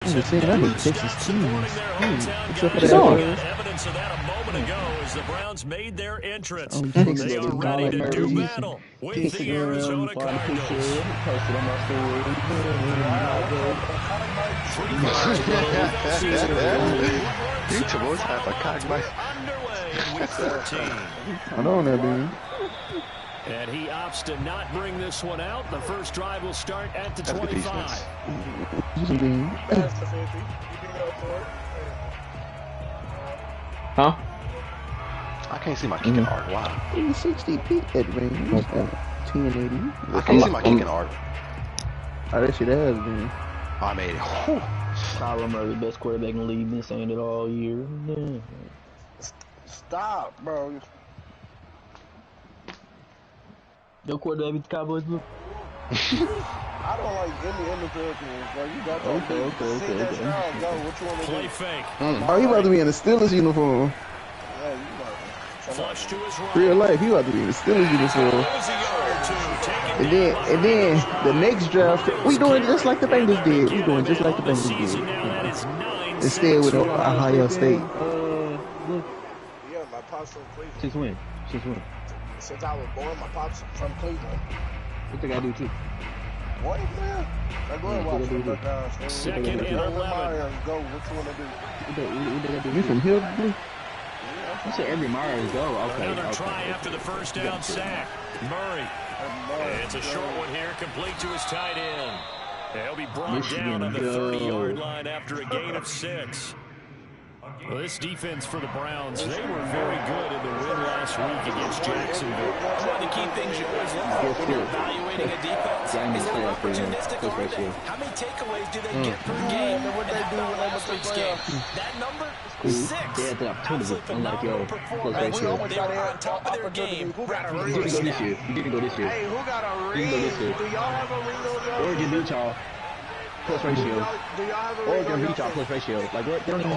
I'm just saying, I hate Texas teams. Except for What's that. on? Evidence of that a moment ago as the Browns made their entrance. Texas They are ready to do battle with the Arizona Cardinals. Posted on my story. You supposed to have a cockbite. Underway in week 13. Hold on there, dude. And he opts to not bring this one out. The first drive will start at the 25. Huh? I can't see my kicking arc. Wow. 60 peak at range. 1080. I can't see my kicking arc. Oh, that shit has been. I made it. Whew. Kyler Murray, best quarterback in the league. Been saying it all year. Yeah. Stop, bro. Your quarterback beat the Cowboys, bro? I don't like any NFL teams, bro. You got to Okay. Go. What you want to Play do? fake. Oh, he about to be in the Steelers uniform. Yeah, you got Flush to his right. Real life, he about to be in the Steelers uniform. And then the next draft, we doing just like the Bengals did. We doing just like the Bengals did. Instead with Ohio State. Yeah, my pops from Cleveland. Since when? Since I was born, my pops from Cleveland. What they gotta do, too? What, man? I go and watch them back down. Second and 11. Go. What you want to do? You from here, Blue? You said every Myers go. Okay. Another try after the first down sack. Murray. It's a short one here, complete to his tight end. He'll be brought down on the 30-yard line after a gain of 6. Well, this defense for the Browns, they were very good in the win last week against Jacksonville. One of the key things you always look for when you're evaluating a defense is how opportunistic are they? How many takeaways do they get per game? And what they do in last week's game? That number? 6. Absolutely phenomenal performance. They were on top of their game. You didn't go this year. Hey, who got a ring? Do y'all have a ring on y'all? Oregon beat y'all. Plus ratio. Do y'all have a ring Oregon on beat y'all y'all? plus ratio. Like, they don't even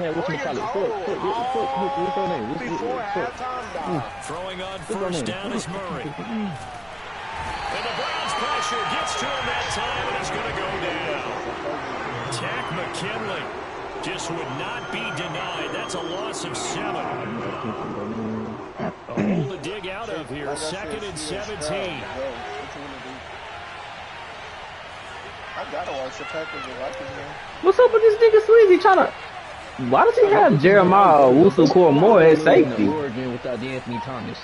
have what's it called? What's your name? Before halftime, Throwing on first down is Murray. And the Browns pressure gets to him that time, and it's going to go down. Tack McKinley just would not be denied. That's a loss of 7. A hole to dig out of here. 2nd and 17. I gotta watch the Packers and Vikings game. What's up with this nigga Swizzy trying to... Why does he have Jeremiah Owusu-Koramoah at safety? Oregon without Anthony Thomas.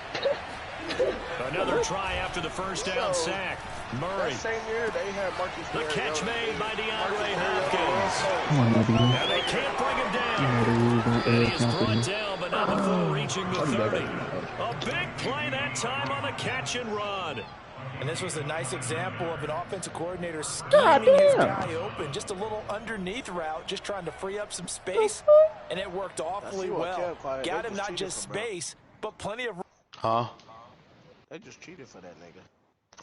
Another try after the first down sack. Murray. That same year, they had Marcus The catch made by DeAndre Hopkins. Come on, baby. And they can't bring him down. And he is brought down, but not before reaching the 30. A big play that time on the catch and run. And this was a nice example of an offensive coordinator scheming his guy open. Just a little underneath route, just trying to free up some space. And it worked awfully well. Got him not just space, but plenty of... Huh? They just cheated for that nigga.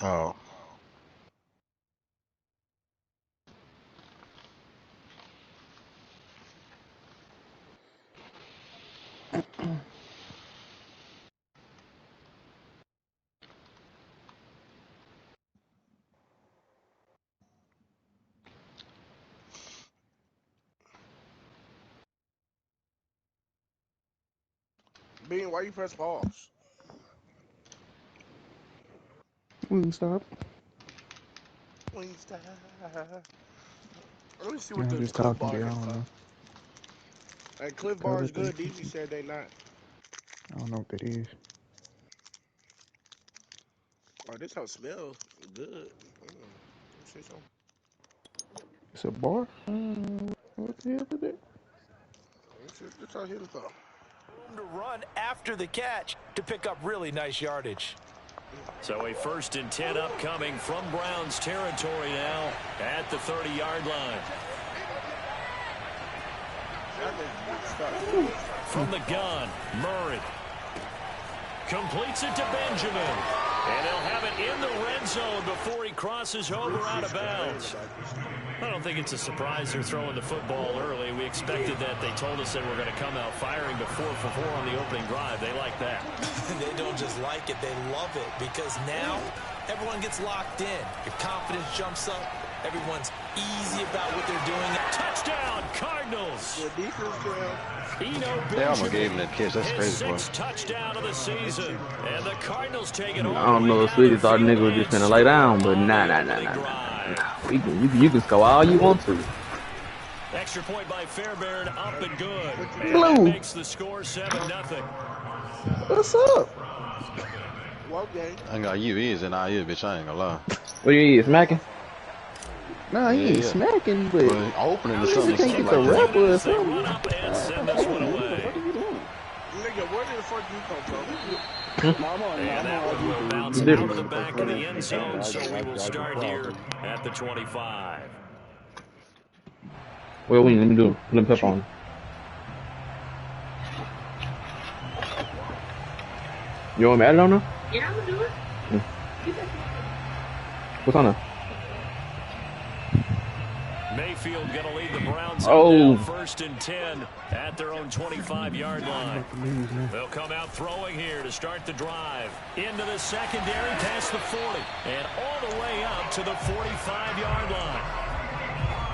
Oh. Bean, why you press pause? Wingstop. Wingstop. Let me see what I'm this just Cliff talking to Bar you. I is. don't know. Hey, Cliff Bar is good. DG said they not. I don't know what that is. Oh, this house smells good. See something? It's a bar? What the hell is it? This out here to go. To run after the catch to pick up really nice yardage. So a 1st and 10 upcoming from Browns territory now at the 30-yard line. From the gun, Murray completes it to Benjamin. And he'll have it in the red zone before he crosses over out of bounds. I don't think it's a surprise they're throwing the football early. We expected that. They told us they were going to come out firing to 4 for 4 on the opening drive. They like that. They don't just like it, they love it, because now everyone gets locked in. Your confidence jumps up, Everyone's easy about what they're doing. Touchdown, Cardinals. Good defense, Joe. They almost gave him that catch. That's His crazy, boy. sixth touchdown of the season. And the Cardinals take it all. I don't know if Swizzy thought nigga was just finna lay down, but nah. You can score all you want to. Extra point by Fairbairn, up and good. Blue. And that makes the score 7-0. What's up? Well, game. I ain't got you is and I is, bitch. I ain't gonna lie. What you eat? Smacking? Nah, he ain't smacking, but Well, opening or you something. can't get like the that. rapper or They something. run up and send this one away. Nigga, where did the fuck you come from? And that one will bounce out of the back of the end zone, so we will start here at the 25. Well, we let me do. Let me pep on. You want me to add it on there? Yeah, I'm gonna do it. What's on there? Mayfield going to lead the Browns Oh. up now, 1st and 10 at their own 25-yard line. They'll come out throwing here to start the drive. Into the secondary, past the 40, and all the way up to the 45-yard line.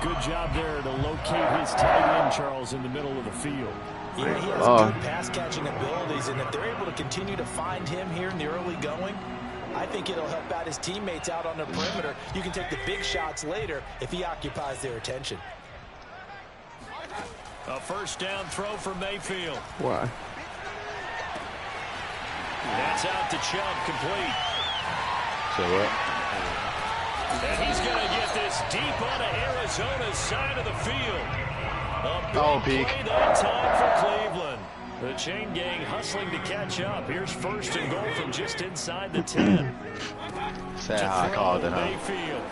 Good job there to locate his tight end, Charles, in the middle of the field. Yeah, he has good pass-catching abilities, and if they're able to continue to find him here in the early going, I think it'll help out his teammates out on the perimeter. You can take the big shots later if he occupies their attention. A first down throw for Mayfield. Why? That's out to Chubb, complete. So what? And he's going to get this deep onto Arizona's side of the field. A big peak. play that time for Cleveland. The chain gang hustling to catch up. Here's 1st and goal from just inside the 10. Sad how I called it, huh? Mayfield.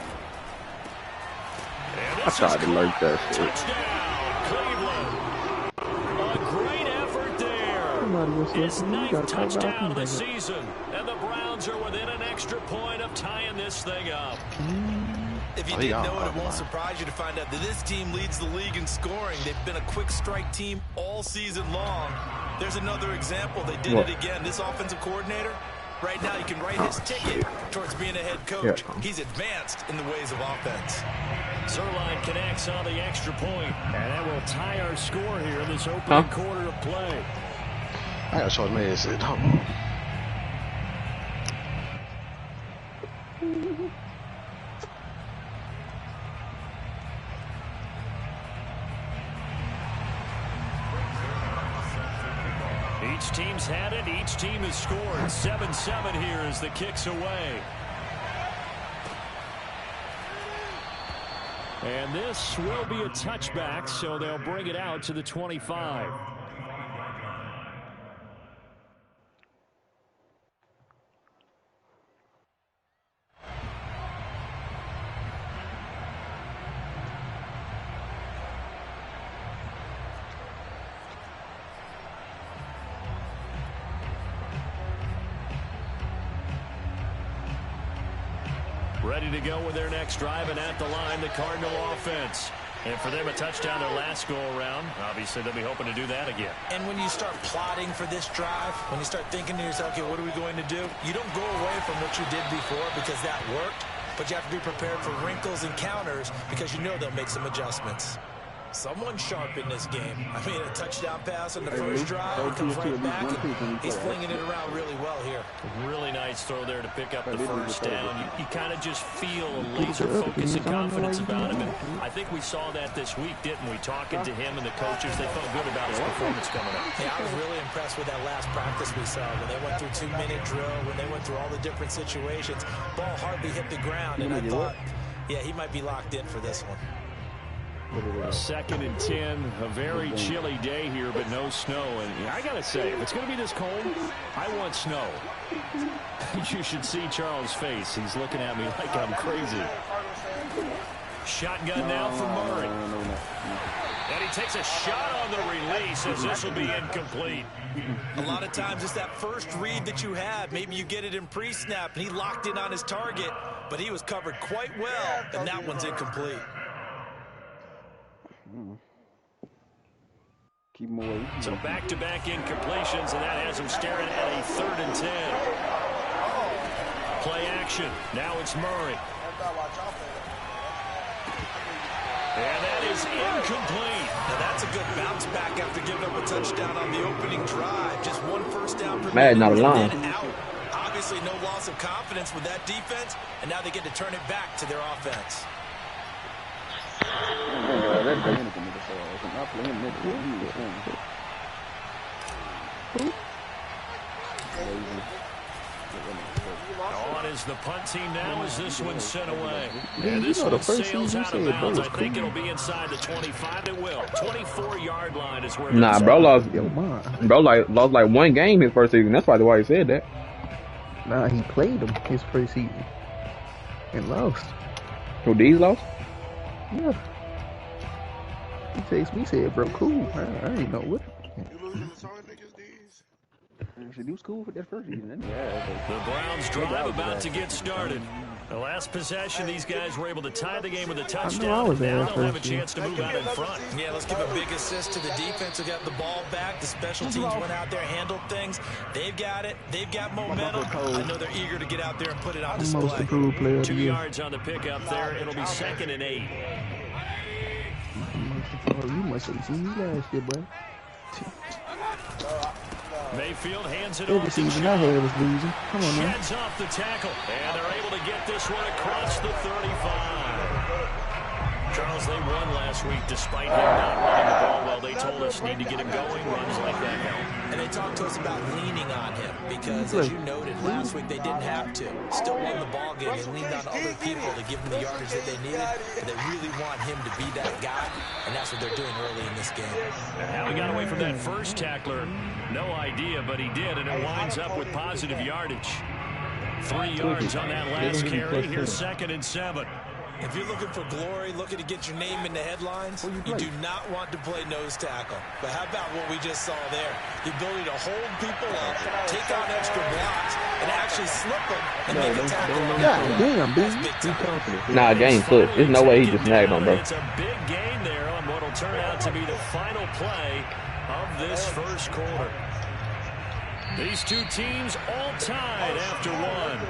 And I this tried is to lurk that shit. touchdown, Cleveland. A great effort there. His 9th touchdown of the season. And the Browns are within an extra point of tying this thing up. If you didn't know it, it won't surprise you to find out that this team leads the league in scoring. They've been a quick strike team all season long. There's another example. They did it again. This offensive coordinator, right now, you can write his ticket towards being a head coach. He's advanced in the ways of offense. Zerline connects on the extra point, and that will tie our score here in this opening quarter of play. I got a short man. Hold on. Each team's had it. Each team has scored. 7-7 here as the kick's away. And this will be a touchback, so they'll bring it out to the 25. Ready to go with their next drive, and at the line, the Cardinal offense. And for them, a touchdown their last go-around. Obviously, they'll be hoping to do that again. And when you start plotting for this drive, when you start thinking to yourself, okay, what are we going to do? You don't go away from what you did before because that worked, but you have to be prepared for wrinkles and counters because you know they'll make some adjustments. Someone sharp in this game. I mean, a touchdown pass on the first drive. He comes right back, and he's flinging it around really well here. Really nice throw there to pick up the first down. You kind of just feel a laser focus and confidence about him. And I think we saw that this week, didn't we? Talking to him and the coaches, they felt good about his performance coming up. Yeah, I was really impressed with that last practice we saw when they went through 2-minute drill, when they went through all the different situations. Ball hardly hit the ground, and I thought, yeah, he might be locked in for this one. 2nd and 10, a very chilly day here, but no snow. And I got to say, if it's going to be this cold, I want snow. You should see Charles' face. He's looking at me like I'm crazy. Shotgun now for Murray. And he takes a shot on the release as this will be incomplete. A lot of times it's that first read that you have. Maybe you get it in pre-snap, and he locked in on his target, but he was covered quite well, and that one's incomplete. Keep him away. So back-to-back incompletions, and that has him staring at a 3rd and 10. Play action. Now it's Murray. And that is incomplete. Now that's a good bounce back after giving up a touchdown on the opening drive. Just one first down per Mad, not a minute line. and then out. Obviously no loss of confidence with that defense, and now they get to turn it back to their offense. On is the punt team now as this one's sent away. And You this know, the one first sails season out of you said, bro, bounds. I was think cool. it'll be inside the 25. It will. 24-yard line is where Nah, it's bro at. lost. Yo, man. Bro lost like one game his first season. That's probably why he said that. Nah, he played him his first season and lost. Who D's lost? Yeah. He texted me, said, bro, cool. I ain't know what. You losing the song niggas these? He was cool for that first season. The Browns drive about to get started. The last possession, these guys were able to tie the game with a touchdown. was there Now they'll have a first, chance to move out in front. Yeah, let's give a big assist to the defense who got the ball back. The special teams went out there, handled things. They've got it. They've got momentum. I know they're eager to get out there and put it on Most display. improved player of the 2 year. yards on the pickup there. It'll be 2nd and 8. Oh, you must have seen me last year, bro. Mayfield hands it Every off to season I had was losing. Come on, man. Sheds off the tackle. And they're able to get this one across the 35. Charles, they won last week despite him not running the ball well. They told us need to get him going. Runs like that help. And they talked to us about leaning on him because, as you noted, last week they didn't have to. Still won the ball game. They leaned on other people to give them the yardage that they needed. But they really want him to be that guy, and that's what they're doing early in this game. And how he got away from that first tackler, no idea, but he did, and it winds up with positive yardage. 3 yards on that last carry. Here's 2nd and 7. If you're looking for glory, looking to get your name in the headlines, you do not want to play nose tackle. But how about what we just saw there? The ability to hold people up, take out extra blocks, and actually slip them and make a tackle. God damn, That's dude. big time. Nah, game flipped. There's no way he just snagged on, bro. It's a big gain there on what will turn out to be the final play of this first quarter. These two teams all tied after one.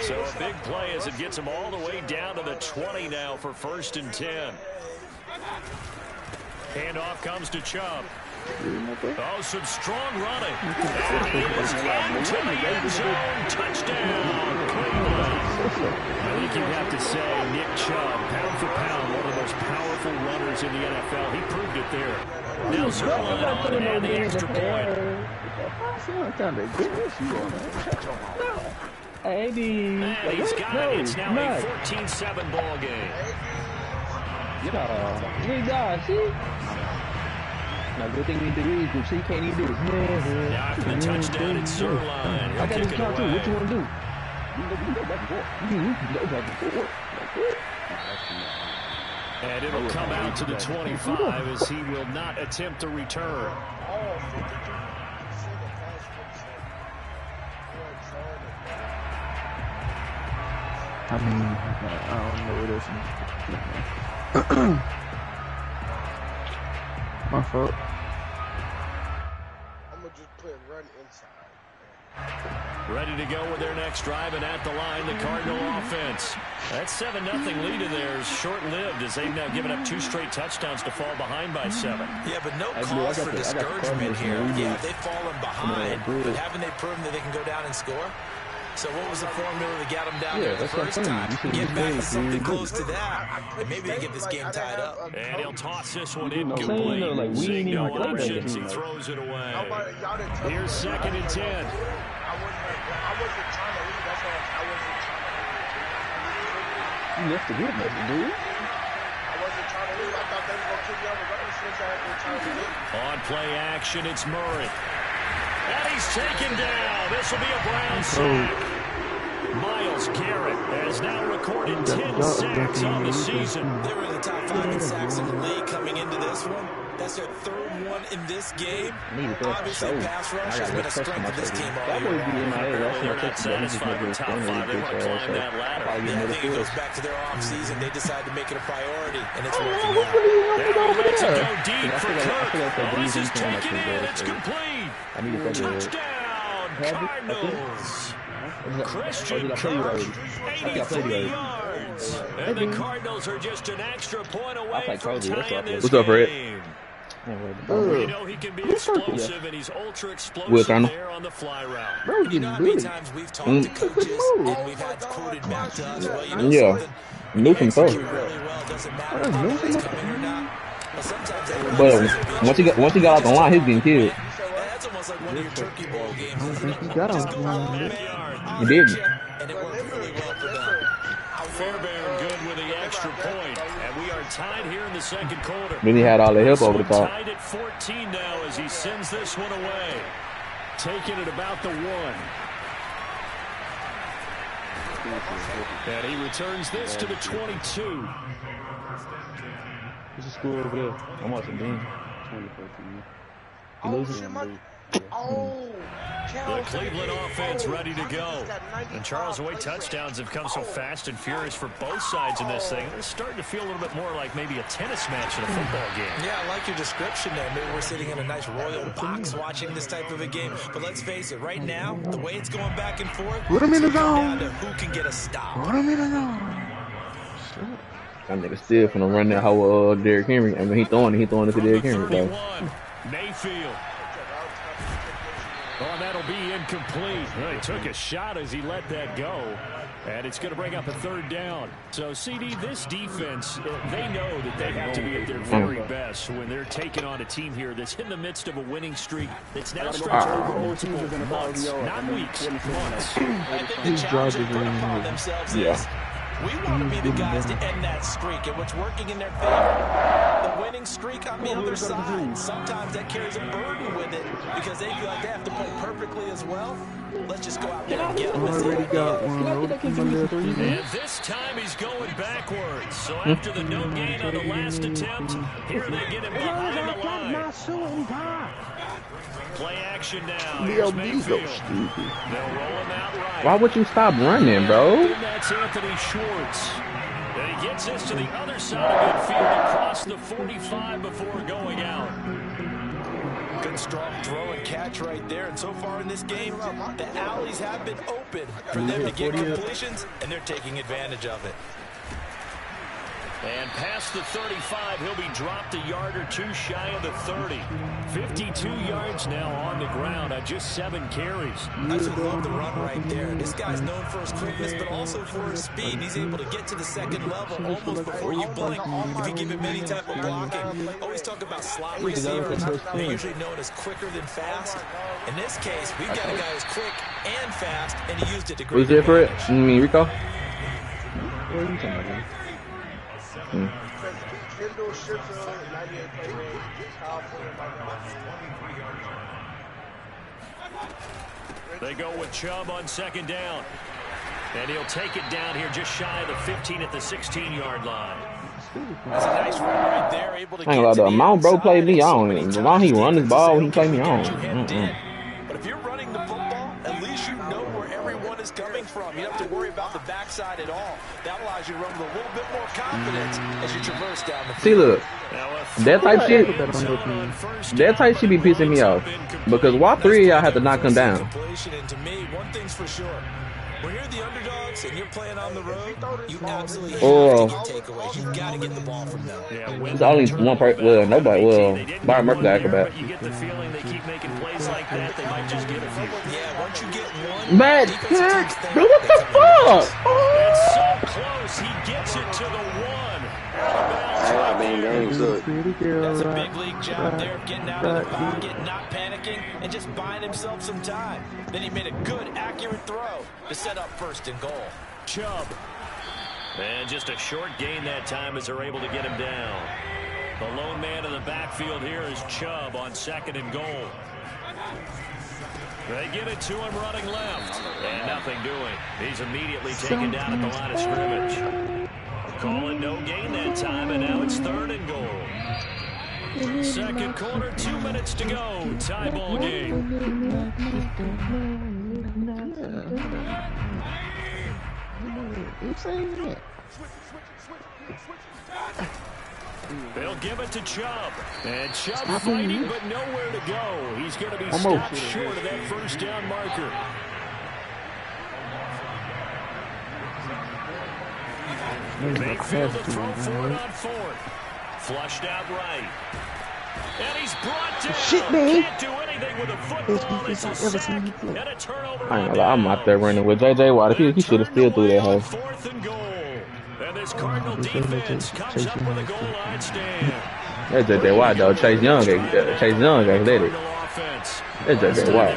So a big play as it gets them all the way down to the 20 now for 1st and 10. Handoff comes to Chubb. Oh, some strong running. And he is into the end zone. Touchdown, Cleveland. I think you have to say Nick Chubb, pound for pound, one of the most powerful runners in the NFL. He proved it there. Now Zerline on and had the extra point. And he's got it. It's now a 14-7 ball game. Now, good thing we do is do, so you can't even do it. Now after the touchdown, it's Zerline. He'll kick it away. What you want to do? You can go back and forth. You can go back and forth. And it'll come out to the 25 as he will not attempt to return. I mean, I don't know what else. My fault. I'm gonna just play run inside. Ready to go with their next drive, and at the line, the Cardinal offense. That 7-0 lead of theirs short-lived as they've now given up 2 straight touchdowns to fall behind by 7. Yeah, but no cause for discouragement here. Yeah, they've fallen behind, but haven't they proven that they can go down and score? So what was the formula that got them down there the first time? Get back to something close to that, and maybe they get this game tied up. And he'll toss this one incomplete. Seeing no options, he throws it away. Here's 2nd and 10. I wasn't trying to leave. That's why I wasn't trying to leave. You left the good, dude. I wasn't trying to leave. I thought they were going to kick me out regardless since I had been trying to leave. On play action, it's Murray. And he's taken down. This will be a Brown sack. Miles Garrett has now recorded 10 sacks on the season. They were in the top 5 in sacks in the league coming into this one. That's their 3rd one in this game. Obviously, pass rush has been a strength of this team all year long. They're not satisfied with top 5. They want to climb that ladder. Yeah, I think it goes back to their offseason. They decided to make it a priority, and it's working out. Now he lets it go deep for Kirk. Oh, this is taken in. It's complete. Touchdown, Cardinals. Christian Kirk, 83 yards. And the Cardinals are just an extra point away from tying this What's up, Fred? game. We know he can be explosive, and he's ultra explosive there on the fly route. You know how many times we've talked to coaches and we've had quoted back to us, well, you know something? Newsom throw. Really well, doesn't matter if the plays come in or not. But sometimes But once he got out the line, he's getting killed. that's almost like one of your turkey bowl games. He got Just him. go all the way out. He didn't. And it worked really well for them. Fairbairn good with the extra point, and we are tied here in the second quarter. Then he had all the help over the top. Tied at 14 now as he sends this one away. Taking it about the 1. And he returns this to the 22. There's a school over there. I'm watching Dean. 2014. He loses. The Cleveland offense ready to go. And Charles, the way touchdowns have come so fast and furious for both sides in this thing, it's starting to feel a little bit more like maybe a tennis match in a football game. Yeah, I like your description there. Maybe we're sitting in a nice royal box watching this type of a game. But let's face it, right now, the way it's going back and forth, Put him in the it's gonna come zone. down to who can get a stop. Put him in the zone. That nigga still finna run that whole Derrick Henry. I mean, he throwing it to Derrick Henry, though. 31, Mayfield. Oh, that'll be incomplete. Well, he took a shot as he let that go. And it's going to bring up a 3rd down. So, CD, this defense, they know that they have to be at their very best when they're taking on a team here that's in the midst of a winning streak that's now stretched over multiple months, not weeks, months. I think the challenge they put upon themselves is we want to be the guys to end that streak, and what's working in their favor, the winning streak on the other side. Sometimes that carries a burden with it because they feel like they have to play perfectly as well. Let's just go out there and get them. Already got one. And this time he's going backwards. So after the no gain on the last attempt, here they get him behind the line. Play action now. Here's Mayfield. They'll roll him out right. Why would you stop running, bro? And that's Anthony Schwartz. And he gets this to the other side of midfield across the 45 before going out. Good strong throw and catch right there. And so far in this game, the alleys have been open for them to get completions, and they're taking advantage of it. And past the 35, he'll be dropped a yard or 2 shy of the 30. 52 yards now on the ground on just 7 carries. I just love the run right there. This guy's known for his quickness, but also for his speed. He's able to get to the second level almost before you blink if you give him any type of blocking. Always talk about slot receivers. They're usually known as quicker than fast. In this case, we've got a guy who's quick and fast, and he used it to great Who's there for it? advantage. Rico? What are you talking about? They go with Chubb on 2nd down. And he'll take it down here just shy of the 15 at the 16-yard line. That's a nice run right there. Able to I ain't gonna lie, the amount bro played me on. The amount he run his ball, he play me on. But if you're running the football, at least you know where everyone is coming from. You don't have to worry about the backside at all. That allows you to run with a little bit more confidence as you traverse down the field. See, look, that type shit be pissing me off. Because why 3 of y'all have to knock him down? And to me, one thing's for sure. When you're the underdogs and you're playing on the road, you absolutely have to get takeaways. You've got to get the ball from them. There's only one person. Well, nobody. Well, Byron Murphy got acrobat. You get the feeling they keep making plays like that, they might just get a few. Yeah, once you get one, Man, bro, what the fuck? It's so close. He gets it to the 1. That's a big league job there of getting out of the pocket, not panicking, and just buying himself some time. Then he made a good, accurate throw to set up 1st and goal. Chubb. And just a short gain that time as they're able to get him down. The lone man in the backfield here is Chubb on 2nd and goal. They get it to him running left. And nothing doing. He's immediately taken down at the line of scrimmage. Calling no gain that time, and now it's 3rd and goal. 2nd quarter, 2 minutes to go. Tie ball game. They'll give it to Chubb. And Chubb fighting, but nowhere to go. He's going to be stopped short of that 1st down marker. Mayfield to throw for it on fourth. Flushed out right. And he's brought down. Shit, man. Can't do anything with a football. It's a sack and a turnover. I ain't gonna lie, I'm out there running with JJ Watt. He should have still threw that hoe. Fourth and goal. And this Cardinal defense comes up with a goal line stand. That's JJ Watt though. Chase Young athletic. That's JJ Watt.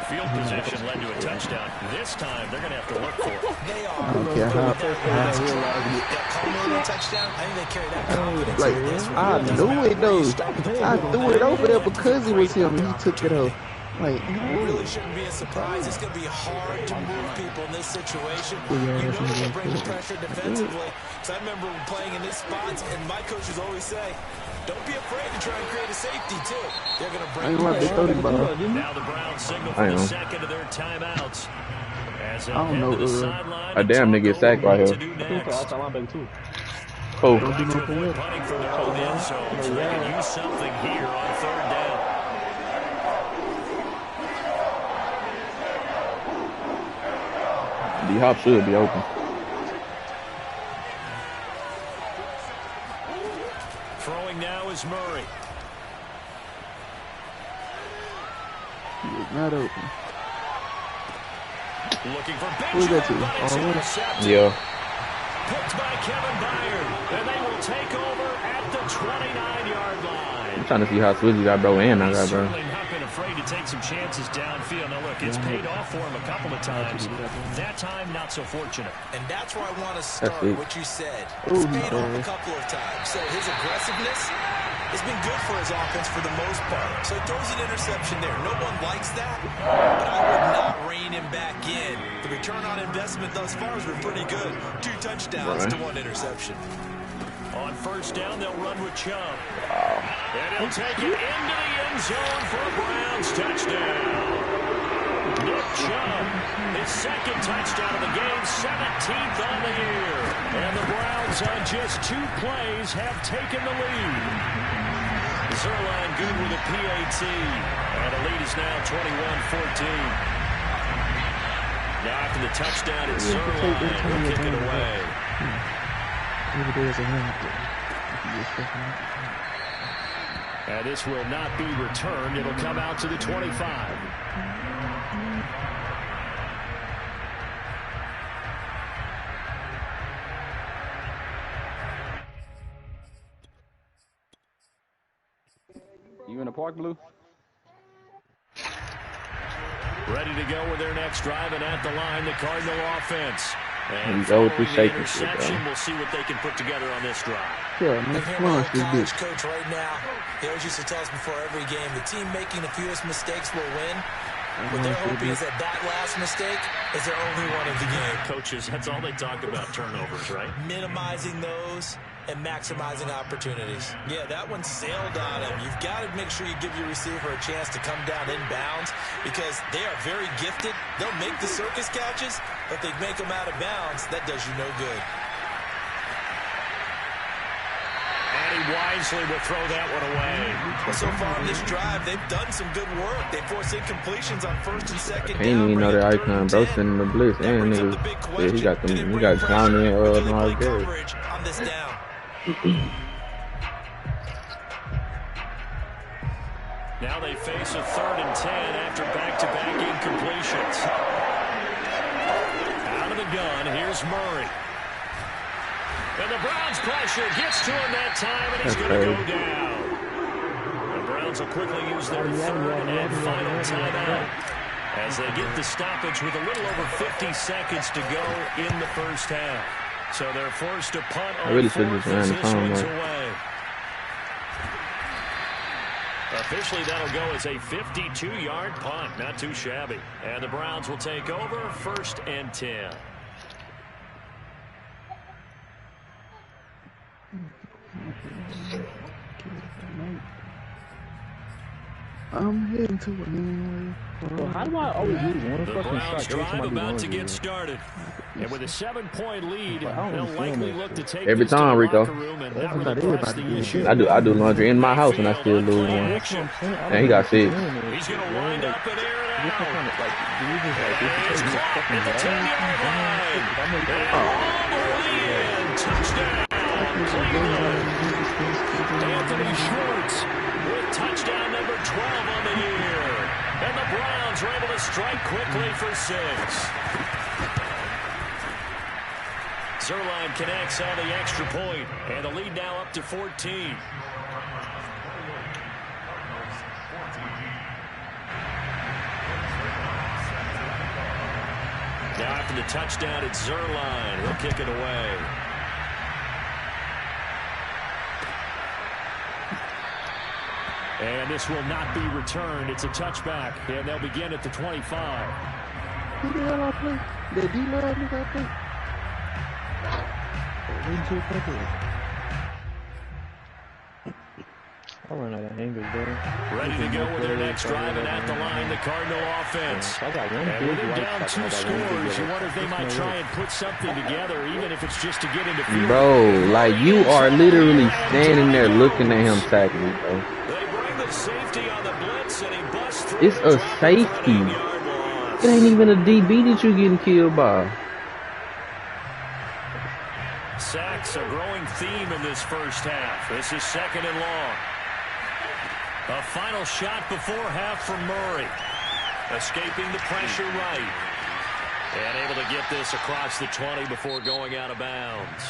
Field position led to a touchdown. This time, they're going to have to look for it. They are. I don't care how. That culminating touchdown, I think they carry that confidence. Like, I knew it though. I threw it over there because it was him. He took it off. Like, It really shouldn't be a surprise. It's going to be hard to move people in this situation. You know they're going to bring the pressure defensively. So I remember playing in these spots, and my coaches always say, don't be afraid to try and create a safety, too. They're going to bring pressure. Now the Browns signal for the second of their timeouts. As I don't know. A damn nigga sacked right here. Oh. Punting from their own end zone, so they can use something here on third down. D-Hop should be open. Throwing now is Murray. he is not open. Looking for Who's that to? Benjamin, but it's intercepted. Yeah. Picked by Kevin Byard, and they will take over at the 29-yard line. I'm trying to see how Swizzy got bro and I got bro. Certainly not been afraid to take some chances downfield. Now look, it's paid off for him a couple of times. That time, not so fortunate. And that's where I want to start, what you said. Ooh, It's paid off a couple of times. So his aggressiveness has been good for his offense for the most part. So he throws an interception there. No one likes that, but I would not rein him back in. The return on investment thus far has been pretty good. 2 touchdowns to 1 interception. On first down, they'll run with Chubb. And he'll take it into the end zone for a Browns touchdown. Nick Chubb, his second touchdown of the game, 17th on the year. And the Browns on just 2 plays have taken the lead. Zerline good with a PAT. And the lead is now 21-14. Now after the touchdown, it's Zerline will kick it away. And this will not be returned. It'll come out to the 25. You in the park, Blue? Ready to go with their next drive, and at the line, the Cardinal offense. And go with the shaking shit, interception, we'll see what they can put together on this drive. Yeah, man, College this bitch. coach right now, he always used to tell us before every game, the team making the fewest mistakes will win. What they're hoping is that last mistake is their only one of the game. Coaches, that's all they talk about, turnovers, right? Minimizing those and maximizing opportunities. Yeah, that one sailed on him. You've got to make sure you give your receiver a chance to come down inbounds because they are very gifted. They'll make the circus catches, but they make them out of bounds. That does you no good. And he wisely will throw that one away. Well, so far on this drive, they've done some good work. They forced incompletions on first and second I ain't even know that icon, bro. Sending the blitz and niggas. Yeah, he got them. He got Clowney and all that. On this down. Now they face a 3rd and 10 after back-to-back incompletions. Out of the gun, here's Murray. And the Browns pressure gets to him that time, and he's going to go down. The Browns will quickly use their 3rd and final timeout as they get the stoppage with a little over 50 seconds to go in the first half. So they're forced to punt on 4th as this one's away. Officially, that'll go as a 52-yard punt. Not too shabby. And the Browns will take over 1st and 10. I'm heading to it anyway. Well, how do I always lose one The fucking Browns shot every drive time I do about one to of get these? started. And with a 7-point lead, I don't they'll understand likely that look to take Every this to time, the Rico. locker room and not really press the issue. I do laundry in my house and I still lose one. And he got 6. He's going to wind up and air it out. He's caught at the 10-yard line. And all the way strike quickly for 6. Zerline connects on the extra point, and the lead now up to 14. Now after the touchdown, it's Zerline. He'll kick it away. And this will not be returned. It's a touchback, and they'll begin at the 25. Who the hell I play? The D-Love nigga I play? I'll run out of angles, bro. Ready to go with their next drive, and at the line, the Cardinal offense. And with them down 2 scores, you wonder if they might try and put something together, even if it's just to get into field. Bro, like, you are literally standing there looking at him tackling, bro. They bring the safety on the blitz, and he busts through. It's a safety. It ain't even a DB that you're getting killed by. Sacks a growing theme in this first half. This is 2nd and long. A final shot before half from Murray. Escaping the pressure right. And able to get this across the 20 before going out of bounds.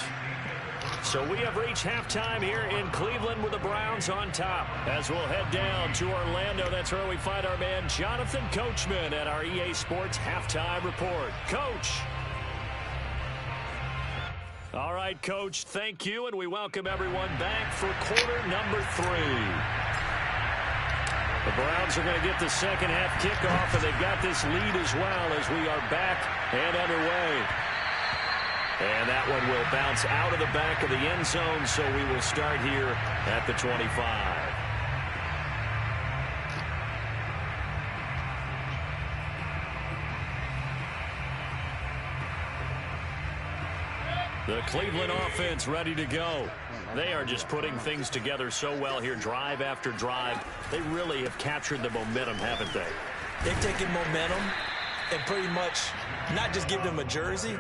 So we have reached halftime here in Cleveland with the Browns on top. As we'll head down to Orlando, that's where we find our man Jonathan Coachman at our EA Sports Halftime Report. Coach. All right, Coach, thank you, and we welcome everyone back for quarter number 3. The Browns are going to get the second half kickoff, and they've got this lead as well as we are back and underway. And that one will bounce out of the back of the end zone, so we will start here at the 25. The Cleveland offense ready to go. They are just putting things together so well here, drive after drive. They really have captured the momentum, haven't they? They've taken momentum and pretty much not just give them a jersey,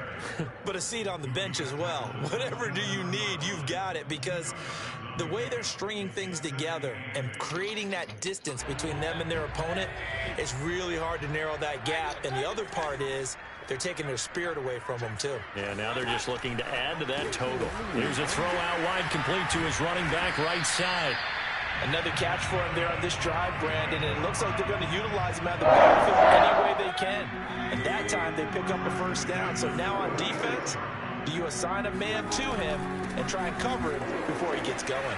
but a seat on the bench as well. Whatever do you need, you've got it, because the way they're stringing things together and creating that distance between them and their opponent, it's really hard to narrow that gap. And the other part is they're taking their spirit away from them, too. Yeah, now they're just looking to add to that total. Here's a throw out wide, complete to his running back right side. Another catch for him there on this drive, Brandon, and it looks like they're going to utilize him out of the backfield any way they can. And that time they pick up a first down. So now on defense, do you assign a man to him and try and cover him before he gets going?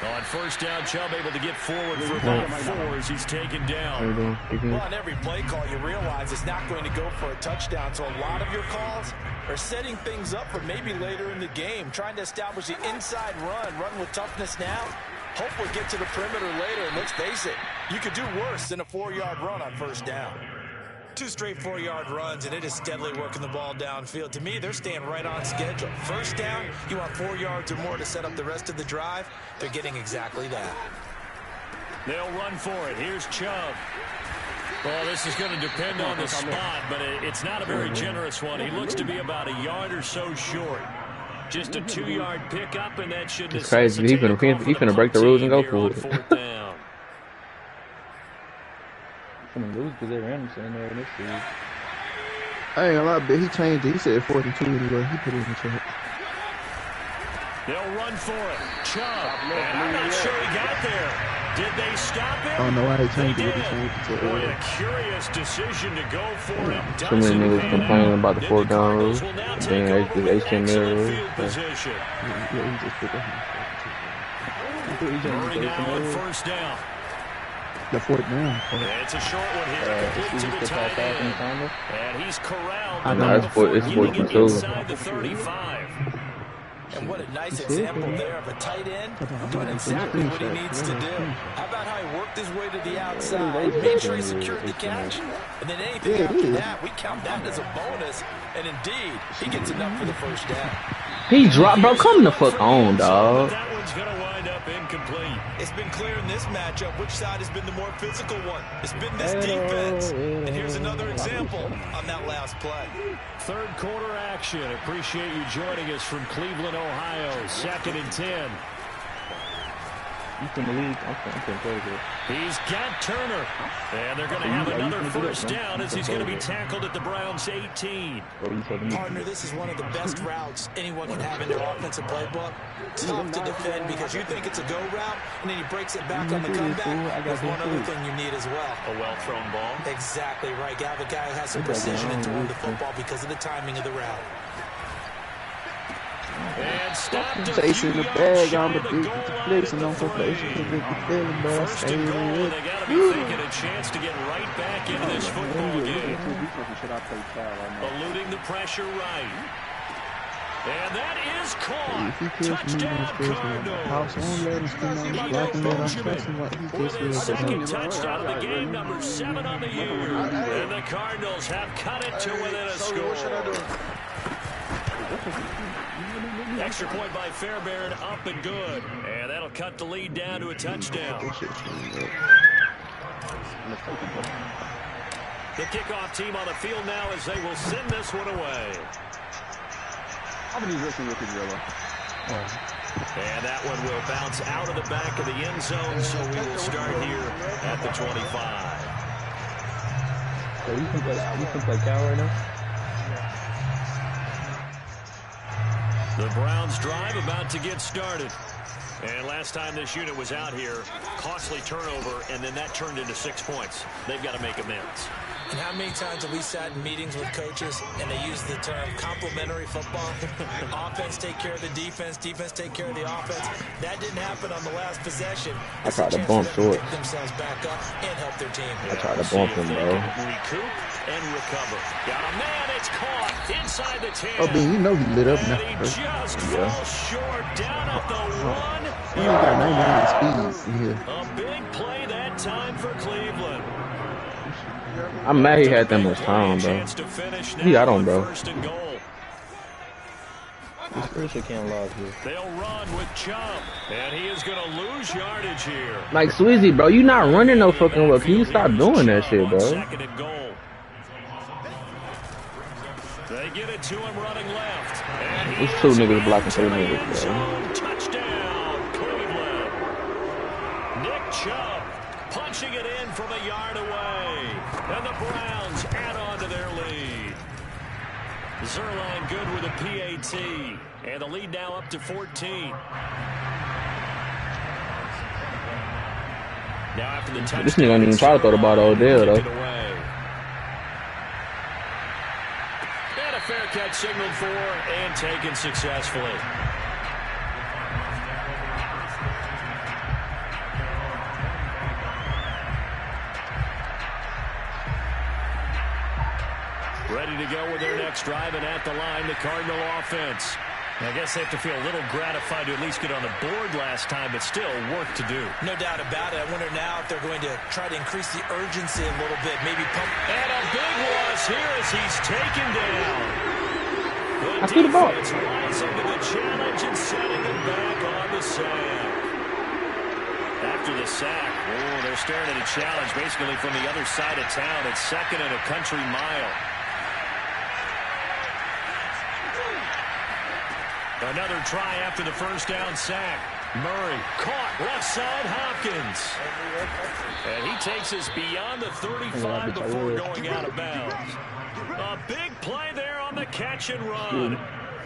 On first down, Chubb able to get forward for about 4 as he's taken down. Well, on every play call, you realize it's not going to go for a touchdown. So a lot of your calls are setting things up for maybe later in the game, trying to establish the inside run with toughness now. Hope we'll get to the perimeter later, and let's face it, you could do worse than a 4-yard run on first down. 2 straight 4-yard runs, and it is steadily working the ball downfield. To me, they're staying right on schedule. First down, you want 4 yards or more to set up the rest of the drive. They're getting exactly that. They'll run for it. Here's Chubb. Well, this is going to depend on the spot, but it's not a very generous one. He looks to be about a yard or so short. Just a 2-yard pickup, and that should it's crazy. He finna break the rules and go for it. Gonna lose because they ran him saying there in this series. I ain't gonna lie, but he changed it. He said 42 anyway. He put it in the chat. They'll run for it. Chubb. And I'm not sure he got there. Did they stop him? I don't know why they changed it. They changed it to Boy, a curious decision to go for it. Too many niggas complaining about the 4-down rule. Then they HTML rule. Yeah, he just put that. Murray now on first down. The 4th down. It's a short one here. Complete to the tight end. And he's corralled. I know. It's 42. Inside the 35. And what a nice example there of a tight end doing exactly what he needs to do. How about how he worked his way to the outside, made sure he secured the catch, and then anything after that, we count that as a bonus. And indeed, he gets enough for the first down. He dropped, bro. Come the fuck on, dog. That one's going to wind up incomplete. It's been clear in this matchup which side has been the more physical one. It's been this defense. And here's another example on that last play. Third quarter action. Appreciate you joining us from Cleveland, Ohio. 2nd and 10. He's in the league. I'm playing crazy. He's got Turner. And they're going to have another first down as he's going to be tackled at the Browns' 18. Partner, this is one of the best routes anyone can have in their offensive playbook. Tough to defend because you think it's a go route, and then he breaks it back on the comeback. There's one other thing you need as well. A well-thrown ball. Exactly right. You have a guy who has some precision in throwing the football because of the timing of the route. And stopped Chasing the bag on the beat, placing on probation, feeling bad. First and goal, and they got to be thinking a chance to get right back into this football game. Eluding the pressure right. And that is caught. Touchdown, Cardinals. With his second touchdown of the game, number 7 on the year. And the Cardinals have cut it to within a score. Extra point by Fairbairn, up and good. And that'll cut the lead down to a touchdown. The kickoff team on the field now as they will send this one away. And that one will bounce out of the back of the end zone, so we will start here at the 25. So you can play Cal right now? The Browns drive about to get started. And last time this unit was out here, costly turnover, and then that turned into 6 points. They've got to make amends. And how many times have we sat in meetings with coaches and they use the term complementary football? Offense take care of the defense, defense take care of the offense. That didn't happen on the last possession. I tried to bump short. Pick themselves back up and help their team. I tried to bump him, bro. Recoup and recover. Got a man, it's caught inside the 10. Oh, Ben, you know he lit up now. And he just falls short down at the 1. He ain't got 99 speed in here. A big play that time for Cleveland. I'm mad he had that much time, bro. He got on, bro. First and goal. Can't lose here. They'll run with Chubb, and he is going to lose yardage here. Like, Swizzy, bro, you not running no fucking well. Can you stop doing that shit, bro? Second and goal. They get it to him running left. And These 2 niggas blocking 3 niggas, bro. Touchdown, Cleveland. Nick Chubb punching it in from a yard away. And the Browns add on to their lead. Zerline good with a PAT. And the lead now up to 14. Now after the touchdown, This nigga don't even try to throw the ball to Odell, though. And a fair catch signaled for and taken successfully. Ready to go with their next drive, and at the line, the Cardinal offense. I guess they have to feel a little gratified to at least get on the board last time, but still work to do. No doubt about it. I wonder now if they're going to try to increase the urgency a little bit, maybe pump. And a big loss here as he's taken down. I see the ball. Rising to the challenge and setting it back on the sack. After the sack, they're staring at a challenge basically from the other side of town. It's second and a country mile. Another try after the first down sack. Murray caught left side Hopkins. And he takes us beyond the 35 before going out of bounds. A big play there on the catch and run.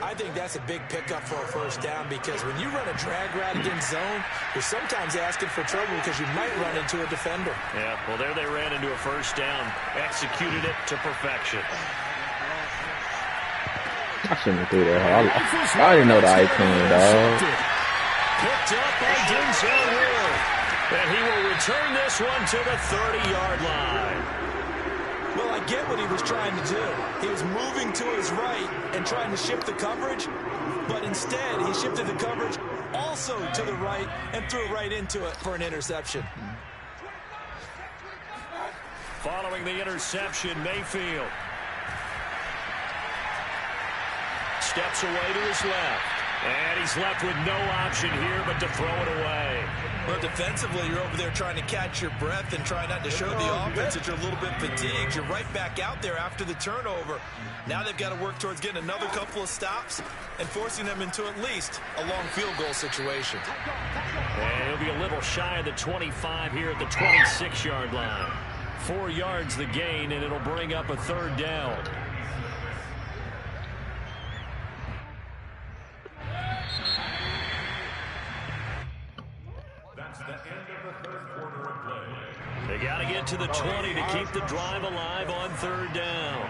I think that's a big pickup for a first down because when you run a drag route against zone, you're sometimes asking for trouble because you might run into a defender. Yeah, well, there they ran into a first down. Executed it to perfection. I shouldn't have threw that. I didn't know the icon, dog. Picked up by Denzel Ward. And he will return this one to the 30-yard line. Well, I get what he was trying to do. He was moving to his right and trying to shift the coverage, but instead he shifted the coverage also to the right and threw right into it for an interception. Following the interception, Mayfield steps away to his left. And he's left with no option here but to throw it away. Well, defensively, you're over there trying to catch your breath and try not to show the offense that you're a little bit fatigued. You're right back out there after the turnover. Now they've got to work towards getting another couple of stops and forcing them into at least a long field goal situation. And he'll be a little shy of the 25 here at the 26-yard line. 4 yards the gain, and it'll bring up a 3rd down. They got to get to the 20 to keep the drive alive on 3rd down.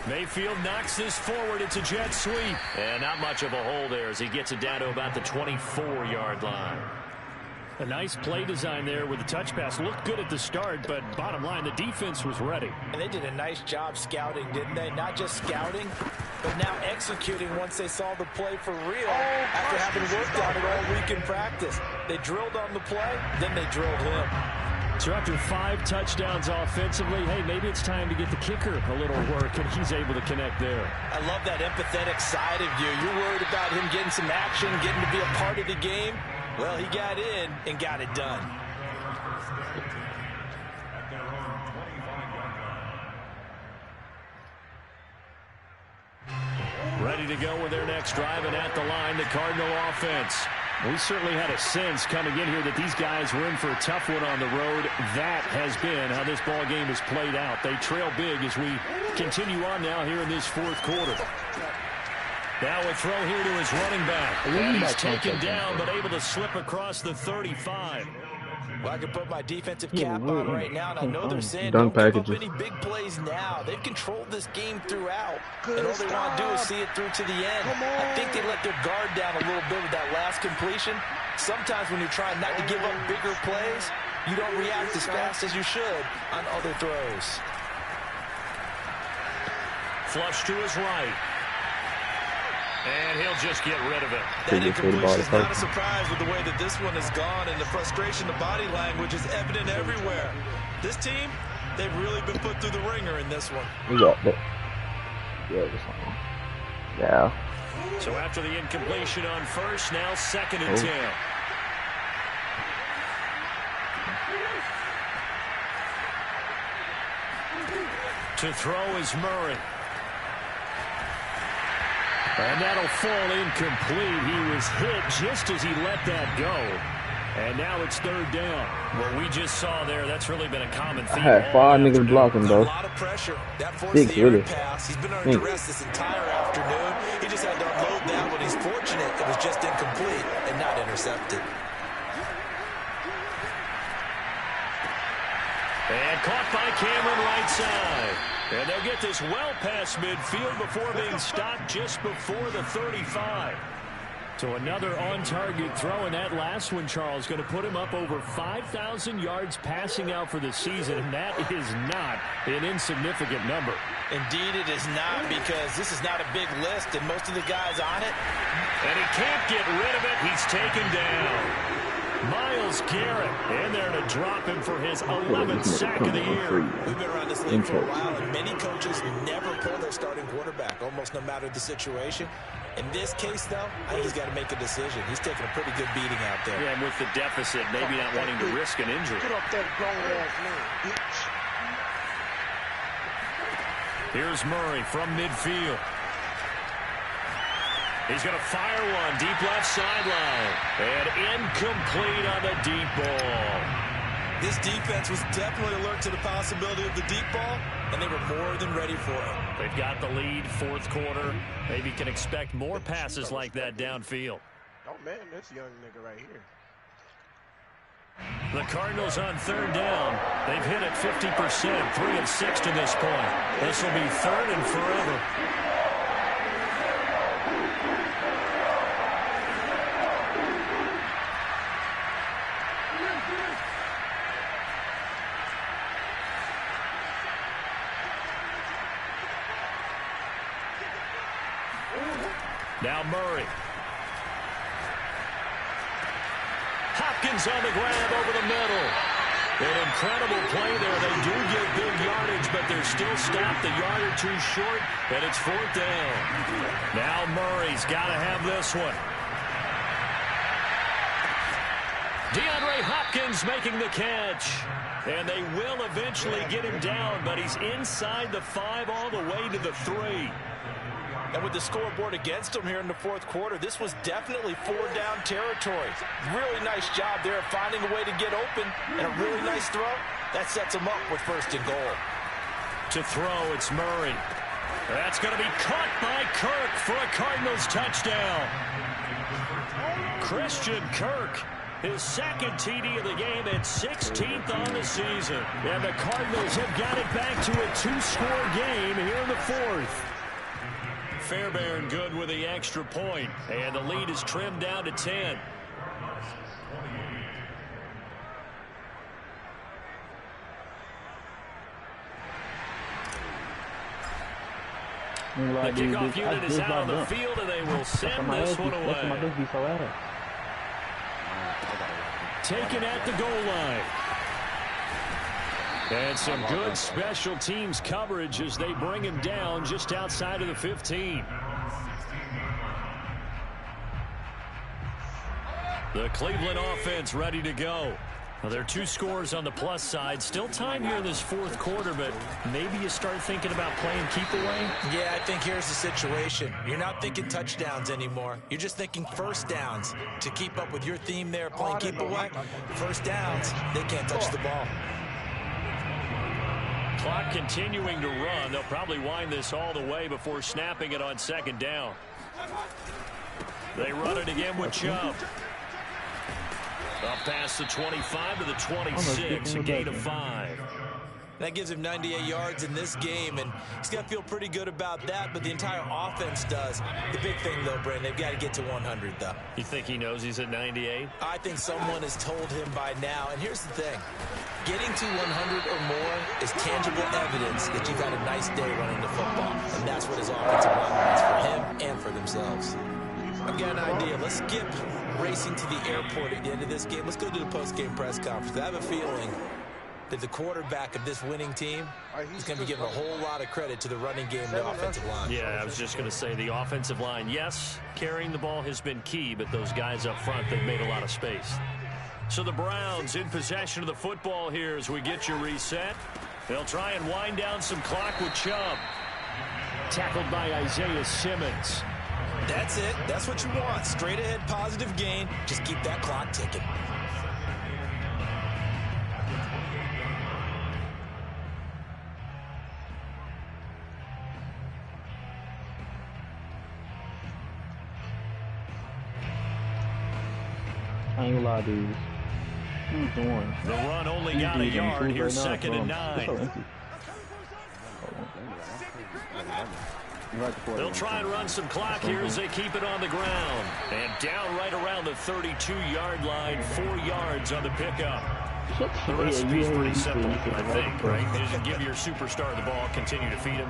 Mayfield knocks this forward. It's a jet sweep. And not much of a hole there as he gets it down to about the 24-yard line. A nice play design there with the touch pass. Looked good at the start, but bottom line, the defense was ready. And they did a nice job scouting, didn't they? Not just scouting, but now executing once they saw the play for real after having worked on it all week in practice. They drilled on the play, then they drilled him. So after 5 touchdowns offensively, hey, maybe it's time to get the kicker a little work, and he's able to connect there. I love that empathetic side of you. You're worried about him getting some action, getting to be a part of the game. Well, he got in and got it done. Ready to go with their next drive, and at the line, the Cardinal offense. We certainly had a sense coming in here that these guys were in for a tough one on the road. That has been how this ball game has played out. They trail big as we continue on now here in this 4th quarter. Now a throw here to his running back. And he's taken down, but able to slip across the 35. Well, I can put my defensive cap on right now, and I know they're saying Dunk don't give packages. up any big plays now. They've controlled this game throughout, and all they want to do is see it through to the end. I think they let their guard down a little bit with that last completion. Sometimes when you're trying not to give up bigger plays, you don't react as fast as you should on other throws. Flush to his right. And he'll just get rid of it. That incompletion is not a surprise with the way that this one has gone, and the frustration, the body language is evident everywhere. This team, they've really been put through the ringer in this one. We got that. Yeah. So after the incompletion on first, now 2nd and 10. To throw is Murray. And that'll fall incomplete. He was hit just as he let that go. And now it's 3rd down. What we just saw there, that's really been a common theme. I had 5 niggas blocking, A though. lot of pressure. That forced Big, the really. errant pass. He's been under duress this entire afternoon. He just had to unload that one. He's fortunate it was just incomplete and not intercepted. And caught by Cameron right side. And they'll get this well past midfield before being stopped just before the 35. So another on-target throw, and that last one, Charles, going to put him up over 5,000 yards passing out for the season, and that is not an insignificant number. Indeed, it is not, because this is not a big list, and most of the guys on it. And he can't get rid of it. He's taken down. Myles Garrett in there to drop him for his 11th sack of the year. We've been around this league for a while, and many coaches never pull their starting quarterback, almost no matter the situation. In this case, though, I think he's got to make a decision. He's taking a pretty good beating out there. Yeah, and with the deficit, maybe not wanting to risk an injury. Get up that grown-ass man, bitch. Here's Murray from midfield. He's going to fire one deep left sideline. And incomplete on the deep ball. This defense was definitely alert to the possibility of the deep ball, and they were more than ready for it. They've got the lead, 4th quarter. Maybe can expect more passes like that downfield. Oh, man, this young nigga right here. The Cardinals on 3rd down. They've hit it 50%, 3 of 6 to this point. This will be 3rd and forever. Now Murray. Hopkins on the grab over the middle. An incredible play there. They do get big yardage, but they're still stopped a yard or two short, and it's 4th down. Now Murray's got to have this one. DeAndre Hopkins making the catch. And they will eventually get him down, but he's inside the 5 all the way to the 3. And with the scoreboard against him here in the 4th quarter, this was definitely 4-down territory. Really nice job there of finding a way to get open, and a really nice throw. That sets him up with 1st and goal. To throw, it's Murray. That's going to be caught by Kirk for a Cardinals touchdown. Christian Kirk. His 2nd TD of the game and 16th on the season. And the Cardinals have got it back to a 2-score game here in the 4th. Fairbairn good with the extra point. And the lead is trimmed down to 10. The kickoff unit is out on the field, and they will send this one away. Taken at the goal line. And some good special teams coverage as they bring him down just outside of the 15. The Cleveland offense ready to go. Well, there are 2 scores on the plus side. Still time here in this 4th quarter, but maybe you start thinking about playing keep away? Yeah, I think here's the situation. You're not thinking touchdowns anymore. You're just thinking 1st downs. To keep up with your theme there, playing keep away, 1st downs, they can't touch the ball. Clock continuing to run. They'll probably wind this all the way before snapping it on 2nd down. They run it again with Chubb. Up past the 25 to the 26, a gain of 5. That gives him 98 yards in this game, and he's got to feel pretty good about that, but the entire offense does. The big thing, though, Brandon, they've got to get to 100, though. You think he knows he's at 98? I think someone has told him by now, and here's the thing. Getting to 100 or more is tangible evidence that you've had a nice day running the football, and that's what his offensive line wants for him and for themselves. I've got an idea. Let's skip racing to the airport at the end of this game. Let's go to the post-game press conference. I have a feeling that the quarterback of this winning team is going to be giving a whole lot of credit to the running game and the offensive line. Yeah, I was just going to say the offensive line, yes, carrying the ball has been key, but those guys up front, they've made a lot of space. So the Browns in possession of the football here as we get you reset. They'll try and wind down some clock with Chubb. Tackled by Isaiah Simmons. That's it. That's what you want. Straight ahead, positive gain. Just keep that clock ticking. I ain't gonna lie, dude. The run only got a yard. Here's 2nd and 9. They'll try and run some clock here as they keep it on the ground. And down right around the 32-yard line, 4 yards on the pickup. The recipe's pretty simple, I think, right? Just give your superstar the ball, continue to feed him.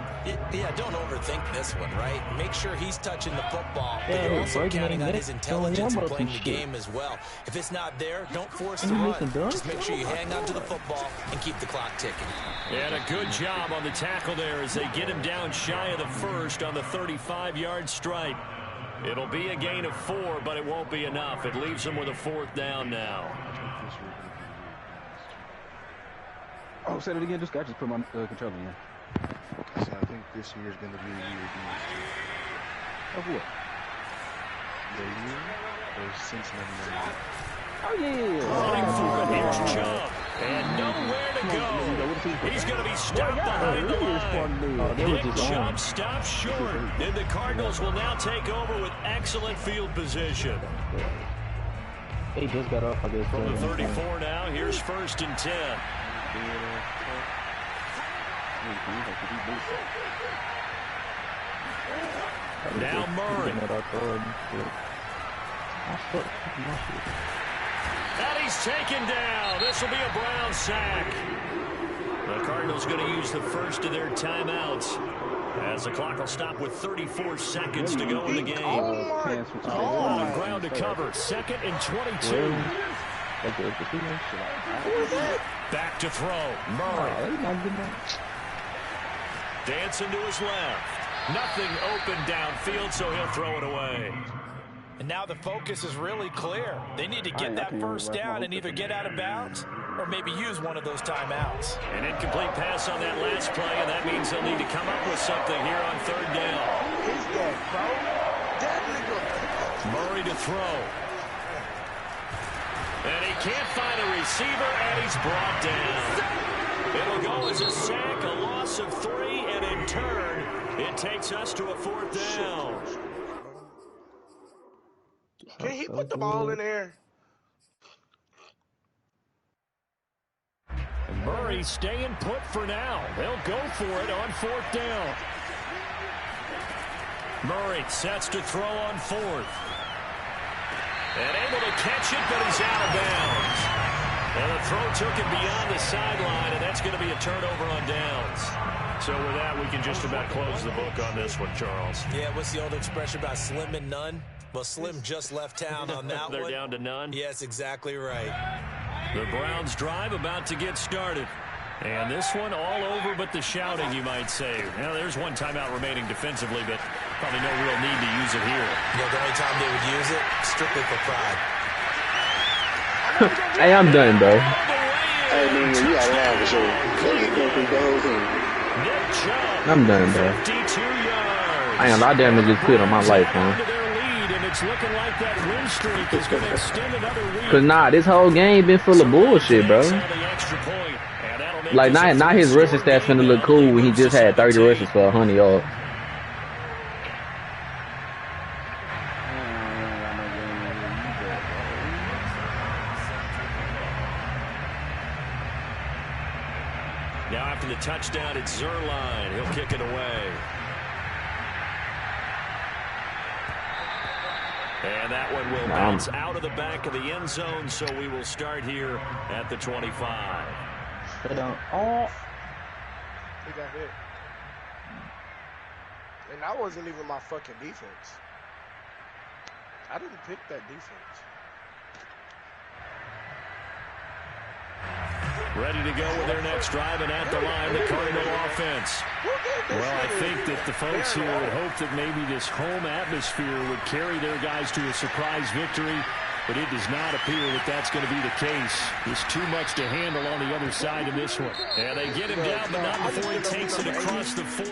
Yeah, don't overthink this one, right? Make sure he's touching the football, but you're also counting on his intelligence and playing the game as well. If it's not there, don't force the run. Just make sure you hang on to the football and keep the clock ticking. And a good job on the tackle there as they get him down shy of the first on the 35-yard stripe. It'll be a gain of 4, but it won't be enough. It leaves them with a 4th down now. Oh, say it again. Just got to put my controller in. So I think this year is going to be a year Of what? the year of Cincinnati. Oh, yeah. Running for it, here's Chubb. And nowhere to go. He's going to be stopped behind the line. Nick Chubb stops short. And the Cardinals will now take over with excellent field position. They just got off, I guess. From the 34 now, here's 1st and 10. Now Murray. And he's taken down. This will be a Brown sack. The Cardinals going to use the first of their timeouts as the clock will stop with 34 seconds to go in the game. A lot of ground to cover. 2nd and 22. Back to throw. Murray. Dancing to his left. Nothing open downfield, so he'll throw it away. And now the focus is really clear. They need to get that first down and either get out of bounds or maybe use one of those timeouts. An incomplete pass on that last play, and that means they'll need to come up with something here on third down. He's dead, bro. Dead nigga. Murray to throw. And he can't find a receiver, and he's brought down. It'll go as a sack, a loss of 3, and in turn, it takes us to a 4th down. Can he put the ball in there? And Murray staying put for now. They'll go for it on 4th down. Murray sets to throw on 4th. And able to catch it, but he's out of bounds. And the throw took him beyond the sideline, and that's going to be a turnover on downs. So with that, we can just about close the book on this one, Charles. Yeah, what's the old expression about slim and none? Well, Slim just left town on that They're one. down to none? Yes, exactly right. The Browns drive about to get started. And this one all over but the shouting, you might say. Now, there's one timeout remaining defensively, but probably no real need to use it here. You know, the only time they would use it, strictly for pride. Hey, I'm done, bro. Hey, man, you got a line for sure. I'm done, bro. 52 yards. I ain't a lot of damage just quit on my life, man. It's looking like that win streak is going to extend another week. Cause nah, this whole game been full of bullshit, bro. Like not his rushing stats finna look cool when he just had 30 rushes for 100 yards. Now after the touchdown, it's Zerline. He'll kick it away. And that one will bounce out of the back of the end zone, so we will start here at the 25. Put on. Oh. He got hit. And that wasn't even my fucking defense. I didn't pick that defense. Ready to go with their next drive, and at the line, the Cardinal offense. Well, I think that the folks here would hope that maybe this home atmosphere would carry their guys to a surprise victory, but it does not appear that that's going to be the case. There's too much to handle on the other side of this one. And they get him down, but not before he takes it across the 40.